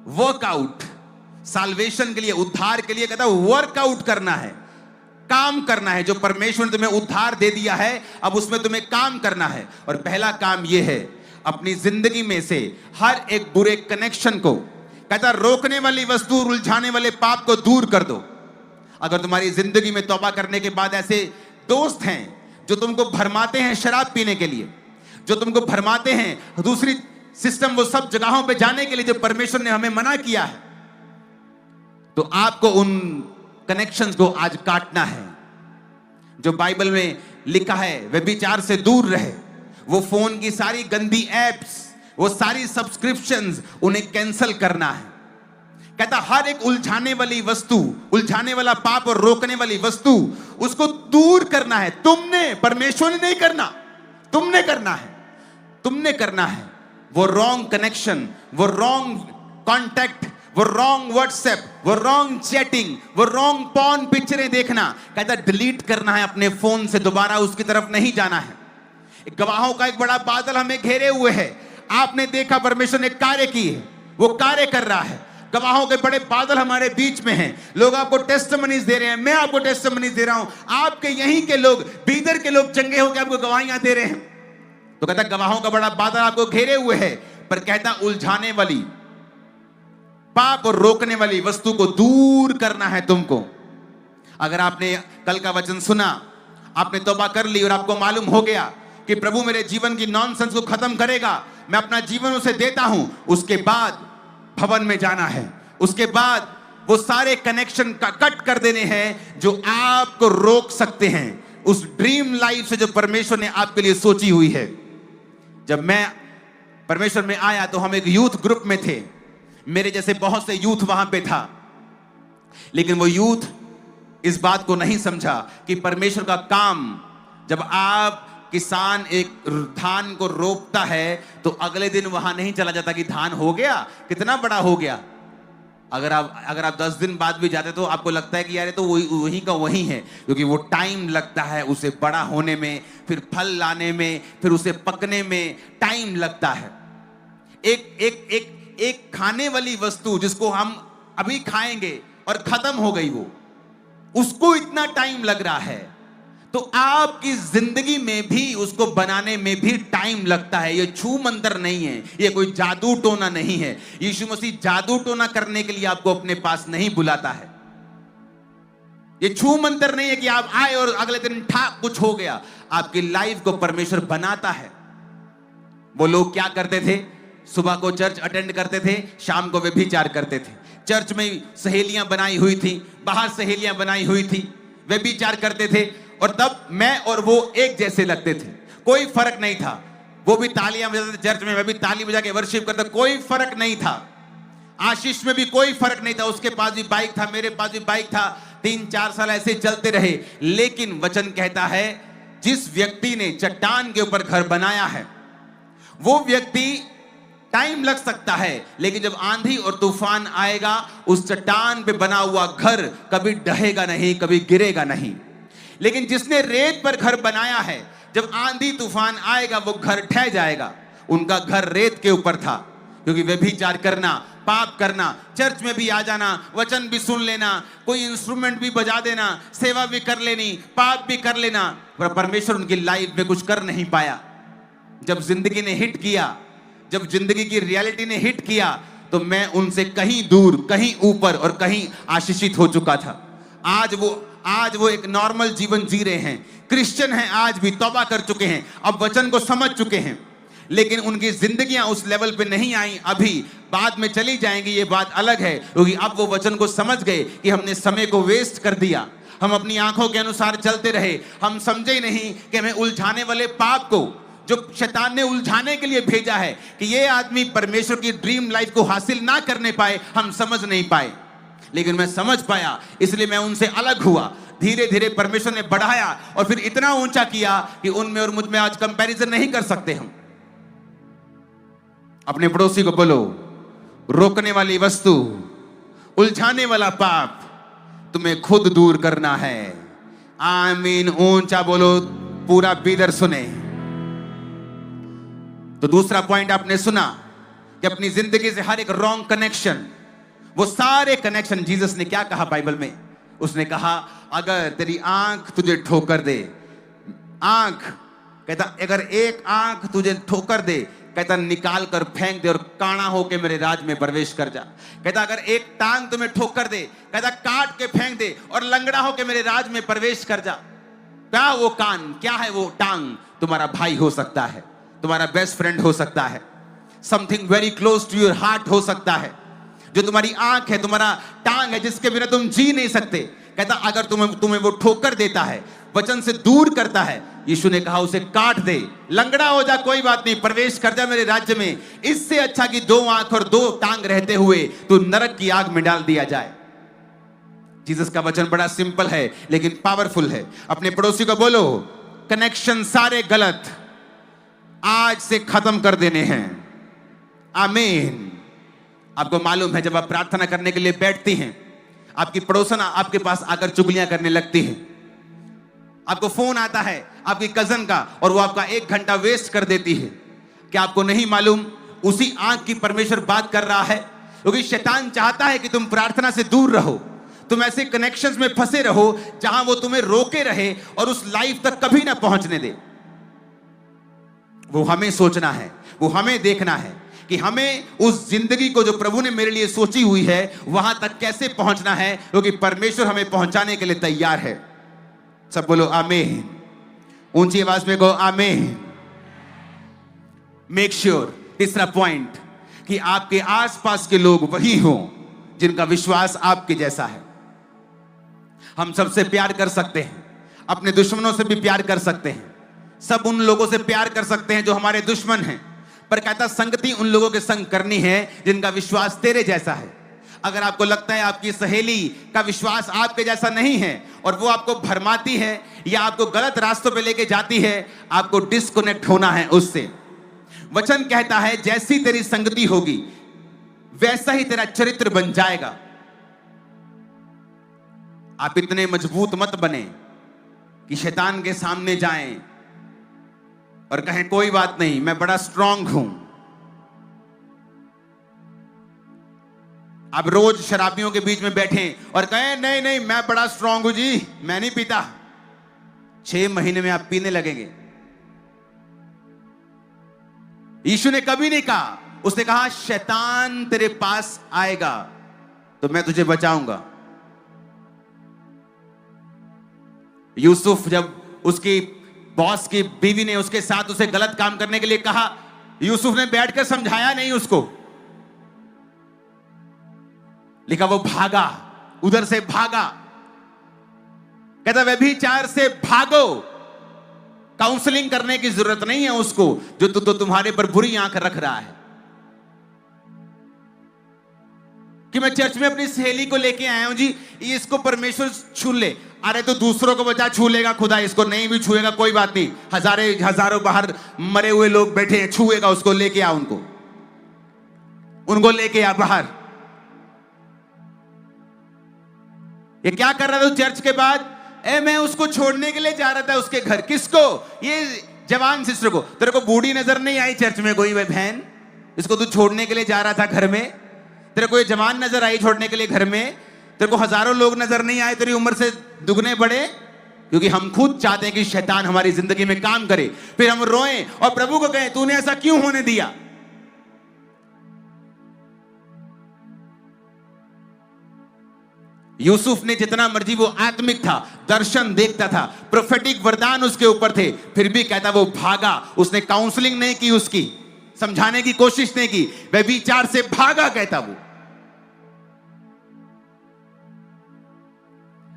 वर्कआउट साल्वेशन के लिए, उद्धार के लिए कहता है वर्कआउट करना है, काम करना है। जो परमेश्वर ने तुम्हें उद्धार दे दिया है, अब उसमें तुम्हें काम करना है। और पहला काम यह है, अपनी जिंदगी में से हर एक बुरे कनेक्शन को कहता रोकने वाली वस्तु, उलझाने वाले पाप को दूर कर दो। अगर तुम्हारी जिंदगी में तौबा करने के बाद ऐसे दोस्त हैं जो तुमको भरमाते हैं शराब पीने के लिए, जो तुमको भरमाते हैं दूसरी सिस्टम, वो सब जगहों पे जाने के लिए जो परमेश्वर ने हमें मना किया है, तो आपको उन कनेक्शंस को आज काटना है। जो बाइबल में लिखा है व्यभिचार से दूर रहे, वो फोन की सारी गंदी एप्स, वो सारी सब्सक्रिप्शंस, उन्हें कैंसिल करना है। कहता हर एक उलझाने वाली वस्तु, उलझाने वाला पाप और रोकने वाली वस्तु, उसको दूर करना है। तुमने, परमेश्वर ने नहीं करना, तुमने करना है, तुमने करना है। वो रॉन्ग कनेक्शन, वो रॉन्ग कॉन्टैक्ट, वो रॉन्ग व्हाट्सएप, वो रॉन्ग चैटिंग, वो रॉन्ग पॉर्न पिक्चरें देखना, कहता डिलीट करना है अपने फोन से, दोबारा उसकी तरफ नहीं जाना है। गवाहों का एक बड़ा बादल हमें घेरे हुए है। आपने देखा परमेश्वर ने कार्य किए, वो कार्य कर रहा है। गवाहों के बड़े बादल हमारे बीच में हैं। लोग आपको टेस्टिमनीज दे रहे हैं, मैं आपको टेस्टिमनीज दे रहा हूं, आपके यहीं के लोग, बीदर के लोग चंगे होकर आपको गवाहियां दे रहे हैं। तो कहता गवाहों का बड़ा बादल आपको घेरे हुए है, पर कहता उलझाने वाली, पाप और रोकने वाली वस्तु को दूर करना है तुमको। अगर आपने कल का वचन सुना, आपने तौबा कर ली और आपको मालूम हो गया कि प्रभु मेरे जीवन की नॉनसेंस को खत्म करेगा, मैं अपना जीवन उसे देता हूं, उसके बाद भवन में जाना है। उसके बाद वो सारे कनेक्शन का कट कर देने हैं जो आपको रोक सकते हैं उस ड्रीम लाइफ से जो परमेश्वर ने आपके लिए सोची हुई है। जब मैं परमेश्वर में आया तो हम एक यूथ ग्रुप में थे, मेरे जैसे बहुत से यूथ वहां पे था, लेकिन वो यूथ इस बात को नहीं समझा कि परमेश्वर का काम, जब आप किसान एक धान को रोपता है तो अगले दिन वहां नहीं चला जाता कि धान हो गया, कितना बड़ा हो गया। अगर आप 10 दिन बाद भी जाते तो आपको लगता है कि यार ये तो वही का वही है, क्योंकि वो टाइम लगता है उसे बड़ा होने में, फिर फल लाने में, फिर उसे पकने में टाइम लगता है। एक खाने वाली वस्तु जिसको हम अभी खाएंगे और खत्म हो गई, वो उसको इतना टाइम लग रहा है, तो आपकी जिंदगी में भी उसको बनाने में भी टाइम लगता है। ये छू मंतर नहीं है, ये कोई जादू टोना नहीं है। यीशु मसीह जादू टोना करने के लिए आपको अपने पास नहीं बुलाता है। ये छू मंतर नहीं है कि आप आए और अगले दिन ठाक कुछ हो गया। आपकी लाइफ को परमेश्वर बनाता है। वो लोग क्या करते थे? सुबह को चर्च अटेंड करते थे, शाम को व्यभिचार करते थे। चर्च में सहेलियां बनाई हुई थी, बाहर सहेलियां बनाई हुई थी, व्यभिचार करते थे, और तब मैं और वो एक जैसे लगते थे, कोई फर्क नहीं था। वो भी तालियां बजाते थे चर्च में, मैं भी ताली बजा के वर्शिप करता, कोई फर्क नहीं था। आशीष में भी कोई फर्क नहीं था, उसके पास भी बाइक था, मेरे पास भी बाइक था। 3-4 साल ऐसे चलते रहे। लेकिन वचन कहता है जिस व्यक्ति ने चट्टान के ऊपर घर बनाया है, वो व्यक्ति टाइम लग सकता है, लेकिन जब आंधी और तूफान आएगा, उस चट्टान पे बना हुआ घर कभी ढहेगा नहीं, कभी गिरेगा नहीं। लेकिन जिसने रेत पर घर बनाया है, जब आंधी तूफान आएगा वो घर ढह जाएगा। उनका घर रेत के ऊपर था, क्योंकि व्यभिचार करना, पाप करना, चर्च में भी आ जाना, वचन भी सुन लेना, कोई इंस्ट्रूमेंट भी बजा देना, सेवा भी कर लेनी, पाप भी कर लेना, पर परमेश्वर उनकी लाइफ में कुछ कर नहीं पाया। जब जिंदगी ने हिट किया, जब जिंदगी की रियलिटी ने हिट किया, तो मैं उनसे कहीं दूर, कहीं ऊपर और कहीं आशीषित हो चुका था। आज वो एक नॉर्मल जीवन जी रहे हैं, क्रिश्चियन हैं, आज भी तौबा कर चुके हैं, अब वचन को समझ चुके हैं, लेकिन उनकी जिंदगियां उस लेवल पे नहीं आई, अभी बाद में चली जाएंगी, ये बात अलग है, क्योंकि अब वो वचन को समझ गए कि हमने समय को वेस्ट कर दिया, हम अपनी आंखों के अनुसार चलते रहे, हम समझे ही नहीं कि हमें उलझाने वाले पाप को, जो शैतान ने उलझाने के लिए भेजा है कि ये आदमी परमेश्वर की ड्रीम लाइफ को हासिल ना करने पाए, हम समझ नहीं पाए। लेकिन मैं समझ पाया, इसलिए मैं उनसे अलग हुआ। धीरे धीरे परमेश्वर ने बढ़ाया और फिर इतना ऊंचा किया कि उनमें और मुझ में आज कंपैरिजन नहीं कर सकते हम। अपने पड़ोसी को बोलो, रोकने वाली वस्तु, उलझाने वाला पाप तुम्हें खुद दूर करना है। आमीन। ऊंचा बोलो, पूरा बीदर सुने। तो दूसरा पॉइंट आपने सुना कि अपनी जिंदगी से हर एक रॉन्ग कनेक्शन, वो सारे कनेक्शन, जीसस ने क्या कहा बाइबल में? उसने कहा अगर तेरी आंख तुझे ठोकर दे, आंख कहता अगर एक आंख तुझे ठोकर दे, कहता निकाल कर फेंक दे और काना होके मेरे राज में प्रवेश कर जा। कहता अगर एक टांग तुम्हें ठोकर दे, कहता काट के फेंक दे और लंगड़ा होके मेरे राज में प्रवेश कर जा। क्या वो कान, क्या है वो टांग? तुम्हारा भाई हो सकता है, तुम्हारा बेस्ट फ्रेंड हो सकता है, something very close to your heart हो सकता है। जो तुम्हारी आंख है, तुम्हारा टांग है, जिसके बिना तुम जी नहीं सकते, कहता अगर तुम्हें वो ठोकर देता है, वचन से दूर करता है, यीशु ने कहा उसे काट दे, लंगड़ा हो जा, कोई बात नहीं, प्रवेश कर जा मेरे राज्य में। इससे अच्छा कि 2 आंख और 2 टांग रहते हुए तू नरक की आग में डाल दिया जाए। जीसस का वचन बड़ा सिंपल है लेकिन पावरफुल है। अपने पड़ोसी को बोलो, कनेक्शन सारे गलत आज से खत्म कर देने हैं। आमीन। आपको मालूम है, जब आप प्रार्थना करने के लिए बैठती हैं, आपकी पड़ोसन आपके पास आकर चुगलियां करने लगती है, आपको फोन आता है आपकी कजन का और वो आपका 1 घंटा वेस्ट कर देती है। क्या आपको नहीं मालूम उसी आंख की परमेश्वर बात कर रहा है? क्योंकि शैतान चाहता है कि तुम प्रार्थना से दूर रहो, तुम ऐसे कनेक्शंस में फंसे रहो जहां वो तुम्हें रोके रहे और उस लाइफ तक कभी ना पहुंचने दे। वो हमें सोचना है, वो हमें देखना है कि हमें उस जिंदगी को जो प्रभु ने मेरे लिए सोची हुई है वहां तक कैसे पहुंचना है, क्योंकि परमेश्वर हमें पहुंचाने के लिए तैयार है। सब बोलो आमीन। ऊंची आवाज में कहो आमीन। मेक श्योर, तीसरा पॉइंट, कि आपके आसपास के लोग वही हों जिनका विश्वास आपके जैसा है। हम सबसे प्यार कर सकते हैं, अपने दुश्मनों से भी प्यार कर सकते हैं, सब उन लोगों से प्यार कर सकते हैं जो हमारे दुश्मन हैं, पर कहता संगति उन लोगों के संग करनी है जिनका विश्वास तेरे जैसा है। अगर आपको लगता है आपकी सहेली का विश्वास आपके जैसा नहीं है और वो आपको भरमाती है या आपको गलत रास्तों पे लेके जाती है, आपको डिस्कनेक्ट होना है उससे। वचन कहता है जैसी तेरी संगति होगी वैसा ही तेरा चरित्र बन जाएगा। आप इतने मजबूत मत बने कि शैतान के सामने जाएं और कहें कोई बात नहीं, मैं बड़ा स्ट्रांग हूं। आप रोज शराबियों के बीच में बैठें और कहें नहीं नहीं मैं बड़ा स्ट्रांग हूं जी, मैं नहीं पीता। 6 महीने में आप पीने लगेंगे। यीशु ने कभी नहीं कहा, उसने कहा शैतान तेरे पास आएगा तो मैं तुझे बचाऊंगा। यूसुफ, जब उसकी बॉस की बीवी ने उसके साथ उसे गलत काम करने के लिए कहा, यूसुफ ने बैठकर समझाया नहीं उसको, लिखा वो भागा, उधर से भागा। कहता व्यभिचार से भागो, काउंसलिंग करने की जरूरत नहीं है उसको, जो तो तुम्हारे पर बुरी आंख रख रहा है। कि मैं चर्च में अपनी सहेली को लेके आया हूं जी, इसको परमेश्वर छू ले। अरे तो दूसरों को बचा, छू लेगा खुदा, इसको नहीं भी छुएगा कोई बात नहीं। हजारों बाहर मरे हुए लोग बैठे हैं, छुएगा उसको, लेके आ उनको। उनको लेके आ बाहर। ये क्या कर रहा था चर्च के बाद? मैं उसको छोड़ने के लिए जा रहा था उसके घर। किसको? ये जवान सिस्टर को। तेरे को बूढ़ी नजर नहीं आई चर्च में कोई बहन? इसको तू छोड़ने के लिए जा रहा था घर में? तेरे को ये जवान नजर आई छोड़ने के लिए घर में? तेरे को हजारों लोग नजर नहीं आए तेरी उम्र से दुगने बड़े? क्योंकि हम खुद चाहते हैं कि शैतान हमारी जिंदगी में काम करे, फिर हम रोएं और प्रभु को कहें तूने ऐसा क्यों होने दिया? यूसुफ ने जितना मर्जी, वो आत्मिक था, दर्शन देखता था, प्रोफेटिक वरदान उसके ऊपर थे, फिर भी कहता वो भागा। उसने काउंसलिंग नहीं की, उसकी समझाने की कोशिश नहीं की, वह विचार से भागा, कहता वो।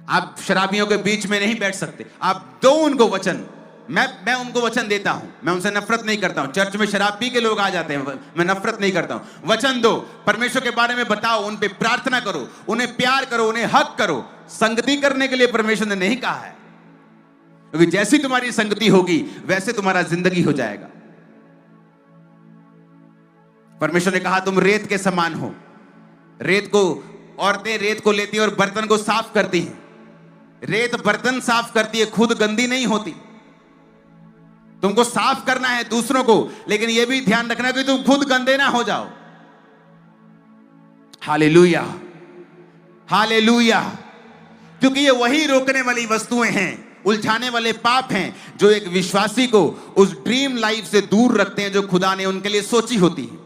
आप शराबियों के बीच में नहीं बैठ सकते। आप दो उनको वचन। मैं उनको वचन देता हूं, मैं उनसे नफरत नहीं करता हूं। चर्च में शराब पी के लोग आ जाते हैं, मैं नफरत नहीं करता हूं। वचन दो, परमेश्वर के बारे में बताओ, उन पे प्रार्थना करो, उन्हें प्यार करो, उन्हें हक करो। संगति करने के लिए परमेश्वर ने नहीं कहा है, क्योंकि जैसी तुम्हारी संगति होगी वैसे तुम्हारा जिंदगी हो जाएगा। परमेश्वर ने कहा तुम रेत के समान हो। रेत को औरतें रेत को लेती हैं और बर्तन को साफ करती हैं। रेत बर्तन साफ करती है, खुद गंदी नहीं होती। तुमको साफ करना है दूसरों को, लेकिन यह भी ध्यान रखना कि तुम खुद गंदे ना हो जाओ। Hallelujah, hallelujah. क्योंकि ये वही रोकने वाली वस्तुएं हैं, उलझाने वाले पाप हैं, जो एक विश्वासी को उस ड्रीम लाइफ से दूर रखते हैं जो खुदा ने उनके लिए सोची होती है।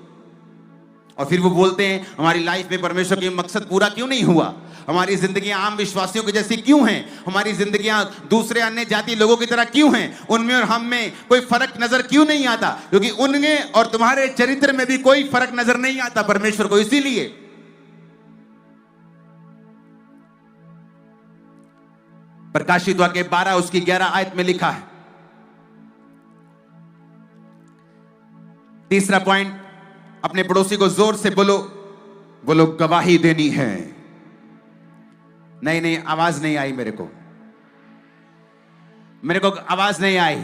और फिर वो बोलते हैं हमारी लाइफ में परमेश्वर के मकसद पूरा क्यों नहीं हुआ, हमारी जिंदगियां आम विश्वासियों की जैसी क्यों हैं, हमारी जिंदगियां दूसरे अन्य जाति लोगों की तरह क्यों हैं, उनमें और हम में कोई फर्क नजर क्यों नहीं आता? क्योंकि उनमें और तुम्हारे चरित्र में भी कोई फर्क नजर नहीं आता परमेश्वर को। इसीलिए प्रकाशित वाक्य 12 उसकी 11 आयत में लिखा है। तीसरा पॉइंट, अपने पड़ोसी को जोर से बोलो, बोलो गवाही देनी है। नहीं, आवाज नहीं आई मेरे को आवाज नहीं आई।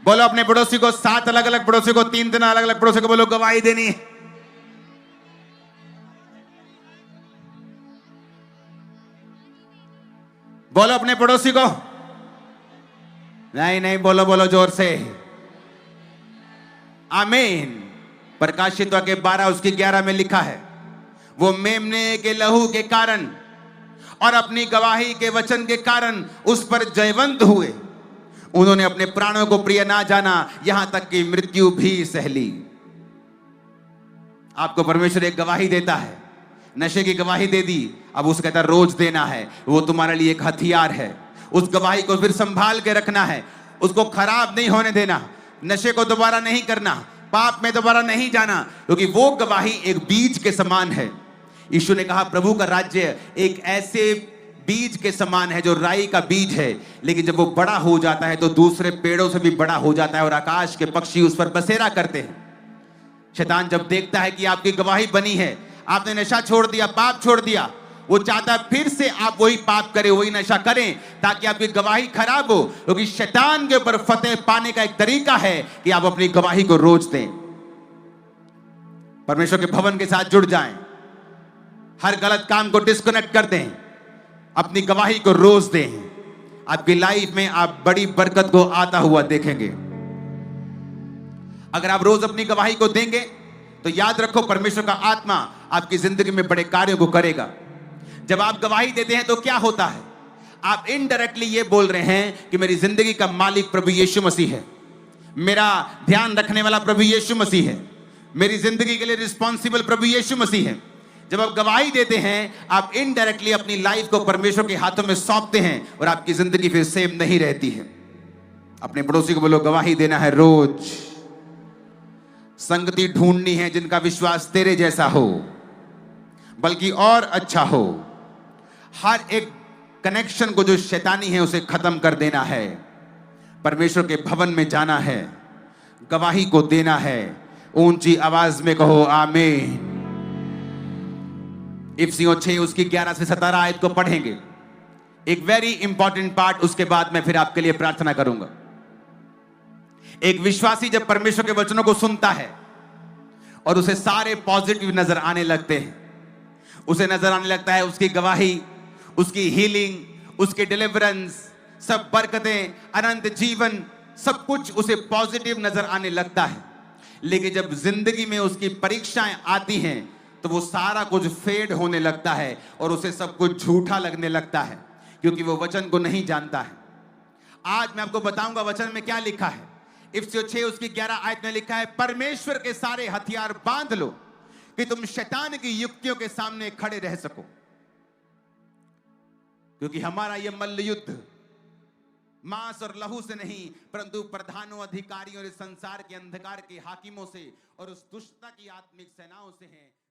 बोलो अपने पड़ोसी को, 7 अलग अलग पड़ोसी को, 3 अलग अलग पड़ोसी को बोलो गवाही देनी है। बोलो अपने पड़ोसी को। नहीं, बोलो, बोलो जोर से। आमीन। प्रकाशित वाक्य 12 उसकी 11 में लिखा है, वो मेमने के लहू के कारण और अपनी गवाही के वचन के कारण उस पर जयवंत हुए। उन्होंने अपने प्राणों को प्रिय ना जाना, यहां तक कि मृत्यु भी सह ली। आपको परमेश्वर एक गवाही देता है, नशे की गवाही दे दी, अब उसका कहता रोज देना है। वो तुम्हारे लिए एक हथियार है। उस गवाही को फिर संभाल के रखना है, उसको खराब नहीं होने देना। नशे को दोबारा नहीं करना, पाप में दोबारा नहीं जाना, क्योंकि वो गवाही एक बीज के समान है। यीशु ने कहा प्रभु का राज्य एक ऐसे बीज के समान है जो राई का बीज है, लेकिन जब वो बड़ा हो जाता है तो दूसरे पेड़ों से भी बड़ा हो जाता है और आकाश के पक्षी उस पर बसेरा करते हैं। शैतान जब देखता है कि आपकी गवाही बनी है, आपने नशा छोड़ दिया, पाप छोड़ दिया, वो चाहता है फिर से आप वही पाप करें, वही नशा करें, ताकि आपकी गवाही खराब हो। क्योंकि शैतान के ऊपर फतेह पाने का एक तरीका है कि आप अपनी गवाही को रोज दें। परमेश्वर के भवन के साथ जुड़ जाएं, हर गलत काम को डिस्कनेक्ट कर दें, अपनी गवाही को रोज दें। आपकी लाइफ में आप बड़ी बरकत को आता हुआ देखेंगे। अगर आप रोज अपनी गवाही को देंगे तो याद रखो प्रभु का आत्मा आपकी जिंदगी में बड़े कार्यों को करेगा। जब आप गवाही देते हैं तो क्या होता है? आप इनडायरेक्टली ये बोल रहे हैं कि मेरी जिंदगी का मालिक प्रभु यीशु मसीह है, मेरा ध्यान रखने वाला प्रभु यीशु मसीह है, मेरी जिंदगी के लिए रिस्पॉन्सिबल प्रभु यीशु मसीह है। जब आप गवाही देते हैं आप इनडायरेक्टली अपनी लाइफ को परमेश्वर के हाथों में सौंपते हैं और आपकी जिंदगी फिर सेम नहीं रहती है। अपने पड़ोसी को बोलो गवाही देना है रोज। संगति ढूंढनी है जिनका विश्वास तेरे जैसा हो, बल्कि और अच्छा हो। हर एक कनेक्शन को जो शैतानी है उसे खत्म कर देना है। परमेश्वर के भवन में जाना है, गवाही को देना है। ऊंची आवाज में कहो आमीन। इफिसियों 6 उसकी 11 से 17 आयत को पढ़ेंगे। एक वेरी इंपॉर्टेंट पार्ट, उसके बाद मैं फिर आपके लिए प्रार्थना करूंगा। एक विश्वासी जब परमेश्वर के वचनों को सुनता है, और उसे सारे पॉजिटिव नजर आने लगते हैं। उसे नजर आने लगता है उसकी गवाही, उसकी हीलिंग, उसकी डिलीवरेंस, सब बरकतें, अनंत जीवन, सब कुछ उसे पॉजिटिव नजर आने लगता है। लेकिन जब जिंदगी में उसकी परीक्षाएं आती हैं तो वो सारा कुछ फेड होने लगता है और उसे सब कुछ झूठा लगने लगता है, क्योंकि वो वचन को नहीं जानता है। आज मैं आपको बताऊंगा वचन में क्या लिखा है। इफिसियों 6 उसकी 11 आयत में लिखा है, परमेश्वर के सारे हथियार बांध लो कि तुम शैतान की युक्तियों के सामने खड़े रह सको, क्योंकि हमारा यह मल्ल युद्ध मांस और लहू से नहीं, परंतु प्रधानों, अधिकारियों और इस संसार के अंधकार के हाकिमों से और उस दुष्टता की आत्मिक सेनाओं से है।